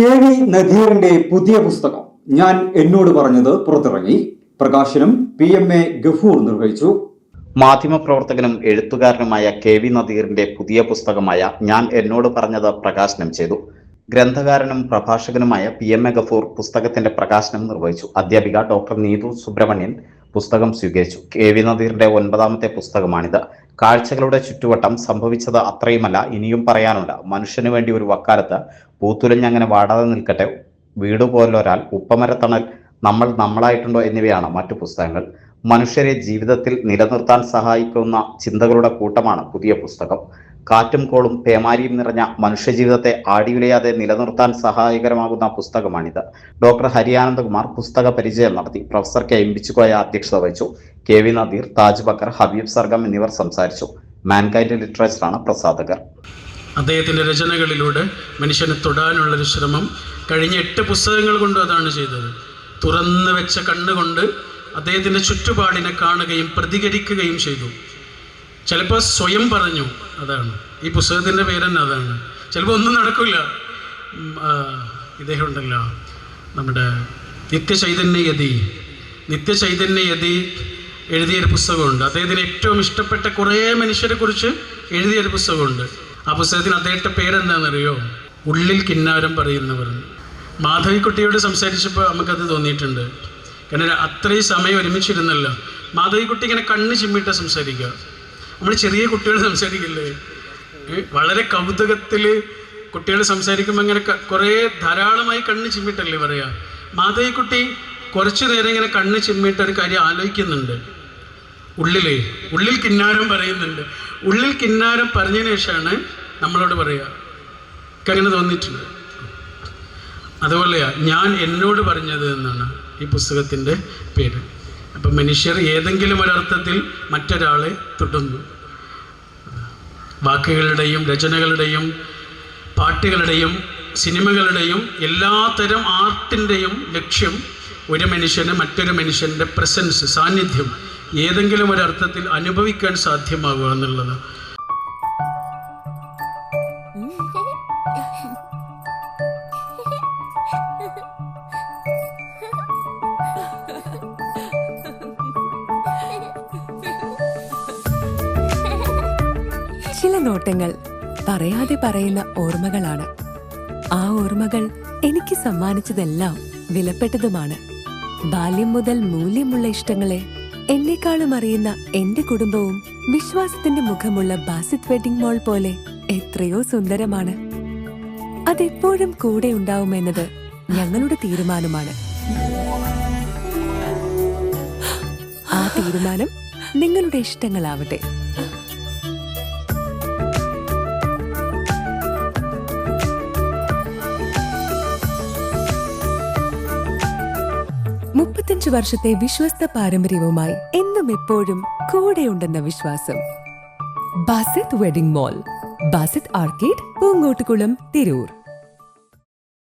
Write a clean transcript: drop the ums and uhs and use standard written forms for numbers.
KV നദീറിന്റെ പുതിയ പുസ്തകം ഞാൻ എന്നോട് പറഞ്ഞത് പുറത്തിറങ്ങി. പ്രകാശനം PMA ഗഫൂർ നിർവഹിച്ചു. മാധ്യമപ്രവർത്തകനും എഴുത്തുകാരനുമായ KV നദീറിന്റെ പുതിയ പുസ്തകമായ ഞാൻ എന്നോട് പറഞ്ഞത് പ്രകാശനം ചെയ്തു. ഗ്രന്ഥകാരനും പ്രഭാഷകനുമായ PMA ഗഫൂർ പുസ്തകത്തിന്റെ പ്രകാശനം നിർവഹിച്ചു. അധ്യാപിക ഡോക്ടർ നീതു സുബ്രഹ്മണ്യൻ പുസ്തകം സ്വീകരിച്ചു. KV നദീറിന്റെ 9ാമത്തെ പുസ്തകമാണിത്. കാഴ്ചകളുടെ ചുറ്റുവട്ടം സംഭവിച്ചത് അത്രയുമല്ല, ഇനിയും പറയാനുണ്ട്. മനുഷ്യന് വേണ്ടി ഒരു വക്കാലത്ത് പൂത്തുലഞ്ഞങ്ങനെ വാടാതെ നിൽക്കട്ടെ, വീടുപോലൊരാൾ, ഉപ്പമരത്തണൽ, നമ്മൾ നമ്മളായിട്ടുണ്ടോ എന്നിവയാണ് മറ്റു പുസ്തകങ്ങൾ. മനുഷ്യരെ ജീവിതത്തിൽ നിലനിർത്താൻ സഹായിക്കുന്ന ചിന്തകളുടെ കൂട്ടമാണ് പുതിയ പുസ്തകം. കാറ്റും കോളും പേമാരിയും നിറഞ്ഞ മനുഷ്യജീവിതത്തെ ആടിയുലയാതെ നിലനിർത്താൻ സഹായകരമാകുന്ന പുസ്തകമാണിത്. ഡോക്ടർ ഹരിയാനന്ദകുമാർ പുസ്തക പരിചയം നടത്തി. പ്രൊഫസർ KM ബിച്ചുകോയ അധ്യക്ഷത വഹിച്ചു. KV നദീർ, താജ് ബക്കർ, ഹബീബ് സർഗം എന്നിവർ സംസാരിച്ചു. മാൻകൈൻഡ് ലിറ്ററേച്ചറാണ് പ്രസാധകർ. അദ്ദേഹത്തിൻ്റെ രചനകളിലൂടെ മനുഷ്യനെ തൊടാനുള്ളൊരു ശ്രമം കഴിഞ്ഞ 8 പുസ്തകങ്ങൾ കൊണ്ട് അതാണ് ചെയ്തത്. തുറന്നു വെച്ച കണ്ണുകൊണ്ട് അദ്ദേഹത്തിൻ്റെ ചുറ്റുപാടിനെ കാണുകയും പ്രതികരിക്കുകയും ചെയ്തു. ചിലപ്പോൾ സ്വയം പറഞ്ഞു, അതാണ് ഈ പുസ്തകത്തിൻ്റെ പേര് തന്നെ അതാണ്. ചിലപ്പോൾ ഒന്നും നടക്കില്ല. ഇദ്ദേഹം ഉണ്ടല്ലോ, നമ്മുടെ നിത്യചൈതന്യയതി എഴുതിയൊരു പുസ്തകമുണ്ട്. അദ്ദേഹത്തിന് ഏറ്റവും ഇഷ്ടപ്പെട്ട കുറേ മനുഷ്യരെ കുറിച്ച് എഴുതിയൊരു പുസ്തകമുണ്ട്. ആ പുസ്തകത്തിന് അദ്ദേഹത്തെ പേരെന്താണെന്നറിയോ? ഉള്ളിൽ കിന്നാരം പറയുന്നവർ. മാധവിക്കുട്ടിയോട് സംസാരിച്ചപ്പോൾ നമുക്കത് തോന്നിയിട്ടുണ്ട്. കാരണം അത്രയും സമയം ഒരുമിച്ചിരുന്നല്ലോ. മാധവിക്കുട്ടി ഇങ്ങനെ കണ്ണ് ചിമ്മിട്ട് സംസാരിക്കുക. നമ്മൾ ചെറിയ കുട്ടികൾ സംസാരിക്കില്ലേ, വളരെ കൗതുകത്തിൽ കുട്ടികൾ സംസാരിക്കുമ്പോൾ ഇങ്ങനെ കുറേ ധാരാളമായി കണ്ണ് ചിമ്മിട്ടല്ലേ പറയുക. മാധവിക്കുട്ടി കുറച്ചു നേരം ഇങ്ങനെ കണ്ണ് ചിമ്മിട്ട് ഒരു കാര്യം ആലോചിക്കുന്നുണ്ട്. ഉള്ളിൽ കിന്നാരം പറയുന്നുണ്ട്. ഉള്ളിൽ കിന്നാരം പറഞ്ഞതിന് ശേഷമാണ് നമ്മളോട് പറയുക. അങ്ങനെ തോന്നിയിട്ടുണ്ട്. അതുപോലെയാ ഞാൻ എന്നോട് പറഞ്ഞത് എന്നാണ് ഈ പുസ്തകത്തിൻ്റെ പേര്. അപ്പം മനുഷ്യർ ഏതെങ്കിലും ഒരർത്ഥത്തിൽ മറ്റൊരാളെ തൊടുന്നു. വാക്കുകളുടെയും രചനകളുടെയും പാട്ടുകളുടെയും സിനിമകളുടെയും എല്ലാത്തരം ആർട്ടിൻ്റെയും ലക്ഷ്യം ഒരു മനുഷ്യന് മറ്റൊരു മനുഷ്യൻ്റെ പ്രസൻസ്, സാന്നിധ്യം ഏതെങ്കിലും ഒരർത്ഥത്തിൽ അനുഭവിക്കാൻ സാധ്യമാകുക എന്നുള്ളത്. ചില നോട്ടങ്ങൾ പറയാതെ പറയുന്ന ഓർമ്മകളാണ്. ആ ഓർമ്മകൾ എനിക്ക് സമ്മാനിച്ചതെല്ലാം വിലപ്പെട്ടതുമാണ്. ബാല്യം മുതൽ മൂല്യമുള്ള ഇഷ്ടങ്ങളെ എന്നെക്കാളും അറിയുന്ന എന്റെ കുടുംബവും വിശ്വാസത്തിന്റെ മുഖമുള്ള ബാസിത് വെഡിംഗ് മോൾ പോലെ എത്രയോ സുന്ദരമാണ്. അതെപ്പോഴും കൂടെ ഉണ്ടാവുമെന്നത് ഞങ്ങളുടെ തീരുമാനമാണ്. ആ തീരുമാനം നിങ്ങളുടെ ഇഷ്ടങ്ങളാവട്ടെ. വർഷത്തെ വിശ്വസ്ത പാരമ്പര്യവുമായി എന്നും എപ്പോഴും കൂടെയുണ്ടെന്ന വിശ്വാസം. Basith wedding mall, Basith arcade, Poongottukulam, Tirur.